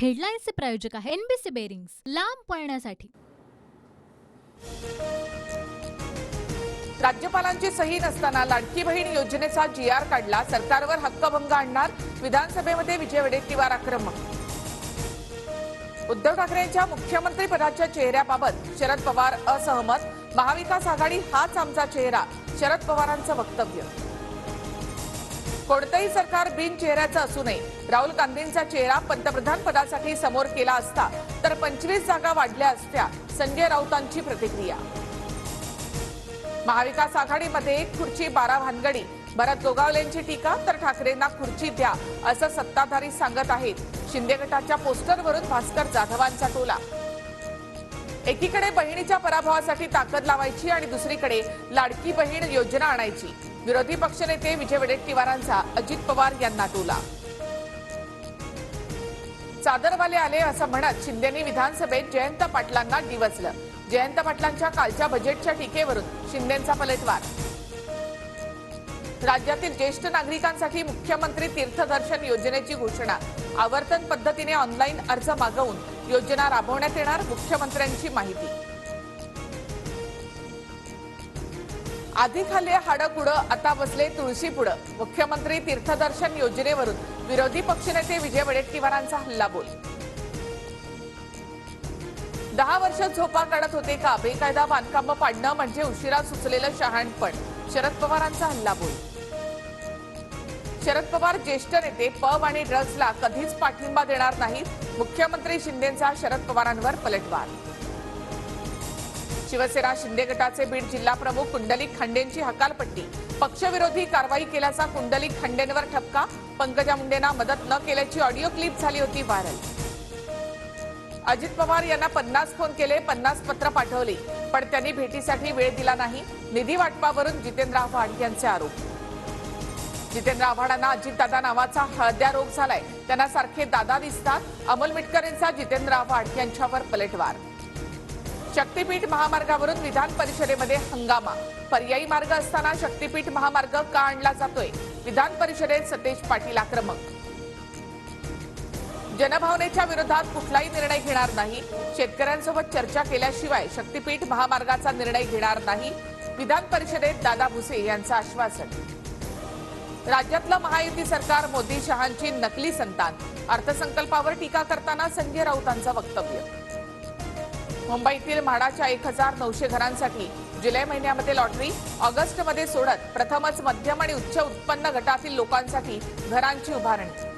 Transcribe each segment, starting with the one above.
हेडलाईन्सचे प्रायोजक आहे NBC bearings, लांब पळण्यासाठी। राज्यपालांची सही नसताना लाडकी बहीण योजनेचा जीआर काढला, सरकारवर हक्कभंग आणणार, विधानसभेमध्ये विजय वडेट्टीवार आक्रमक। उद्धव ठाकरेंच्या मुख्यमंत्री पदाच्या चेहऱ्याबाबत शरद पवार असहमत, महाविकास आघाडी हाच आमचा चेहरा, शरद पवारांचं वक्तव्य। कोणतेही सरकार बिन चेहऱ्याचं असू नये, राहुल गांधींचा चेहरा पंतप्रधान पदासाठी समोर केला असता तर 25 जागा वाढल्या असत्या, संजय राऊतांची प्रतिक्रिया। महाविकास आघाडीमध्ये एक खुर्ची 12 भानगडी, भरत गोगावलेंची टीका, तर ठाकरेंना खुर्ची द्या असं सत्ताधारी सांगत आहेत। शिंदे गटाच्या पोस्टरवरून भास्कर जाधवांचा टोला। एकीकडे बहिणीच्या पराभवासाठी ताकद लावायची आणि दुसरीकडे लाडकी बहीण योजना आणायची, विरोधी पक्षनेते विजय वडेट्टीवारांचा अजित पवार यांना टोला। चादरवाले आले असं म्हणत शिंदेंनी विधानसभेत जयंत पाटलांना डिवचलं। जयंत पाटलांच्या कालच्या बजेटच्या टीकेवरून शिंदेंचा पलटवार। राज्यातील ज्येष्ठ नागरिकांसाठी मुख्यमंत्री तीर्थदर्शन योजनेची घोषणा, आवर्तन पद्धतीने ऑनलाईन अर्ज मागवून योजना राबवण्यात येणार, मुख्यमंत्र्यांची माहिती। आधी खाल्ले हाडकुडं, आता बसले तुळशी पुढं, मुख्यमंत्री तीर्थदर्शन योजनेवरून विरोधी पक्षनेते विजय वडेट्टीवारांचा हल्लाबोल। 10 वर्ष झोपा काढत होते का, बेकायदा बांधकामं पाडणं म्हणजे उशिरा सुचलेलं शहाणपण, शरद पवारांचा हल्लाबोल। शरद पवार ज्येष्ठ नेते पब आणि ड्रग्जला कधीच पाठिंबा देणार नाहीत, मुख्यमंत्री शिंदेंचा शरद पवारांवर पलटवार। शिवसेना शिंदे गटाचे बीड जिल्हा प्रमुख कुंडलिक खंडेंची हकालपट्टी, पक्षविरोधी कारवाई केल्याचा कुंडलिक खंडेंवर ठपका, पंकजा मुंडेंना मदत न केल्याची ऑडिओ क्लिप झाली होती व्हायरल। अजित पवार यांना 50 फोन केले, 50 पत्र पाठवली, पण त्यांनी भेटीसाठी वेळ दिला नाही, निधी वाटपावरून जितेंद्र आव्हाड यांचे आरोप। जितेंद्र आव्हाडांना अजितदादा नावाचा हळद्या रोग झालाय, त्यांना सारखे दादा दिसतात, अमोल मिटकरेंचा जितेंद्र आव्हाड यांच्यावर पलटवार। शक्तीपीठ महामार्गावरून विधान परिषदेमध्ये हंगामा, पर्यायी मार्ग असताना शक्तीपीठ महामार्ग का आणला जातोय, विधान परिषदेत सतेज पाटील आक्रमक। जनभावनेच्या विरोधात कुठलाही निर्णय घेणार नाही, शेतकऱ्यांसोबत चर्चा केल्याशिवाय शक्तीपीठ महामार्गाचा निर्णय घेणार नाही, विधान परिषदेत दादा भुसे यांचं आश्वासन। राज्यातलं महायुती सरकार मोदी शहांची नकली संतान, अर्थसंकल्पावर टीका करताना संजय राऊतांचं वक्तव्य। मुंबईतील म्हाडाच्या 1900 घरांसाठी जुलै महिन्यामध्ये लॉटरी, ऑगस्टमध्ये सोडत प्रथमच मध्यम आणि उच्च उत्पन्न गटातील लोकांसाठी घरांची उभारणी।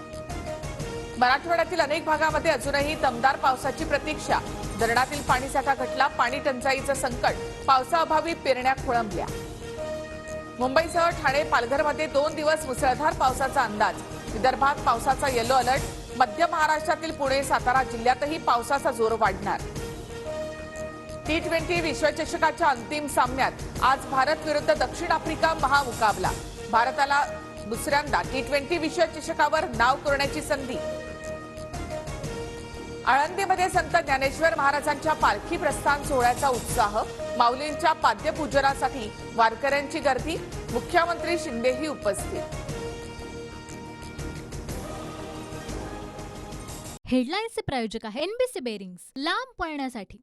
मराठवाड्यातील अनेक भागामध्ये अजूनही दमदार पावसाची प्रतीक्षा, धरणातील पाणीसाठा घटला, पाणी टंचाईचं संकट, पावसाअभावी पेरण्या खोळंबल्या। मुंबईसह ठाणे पालघरमध्ये 2 दिवस मुसळधार पावसाचा अंदाज, विदर्भात पावसाचा येलो अलर्ट, मध्य महाराष्ट्रातील पुणे सातारा जिल्ह्यातही पावसाचा जोर वाढणार। T20 विश्वचषकाच्या अंतिम सामन्यात आज भारत विरुद्ध दक्षिण आफ्रिका महामुकाबला, भारताला दुसऱ्यांदा T20 विश्वचषकावर नाव कोरण्याची संधी। आळंदीमध्ये संत ज्ञानेश्वर महाराजांच्या पालखी प्रस्थान सोहळ्याचा उत्साह, माऊलींच्या पाद्यपूजनासाठी वारकऱ्यांची गर्दी, मुख्यमंत्री शिंदेही उपस्थित। हेडलाईन्सचे प्रायोजक आहे एनबीसी बेरिंग्स, लांब पळण्यासाठी।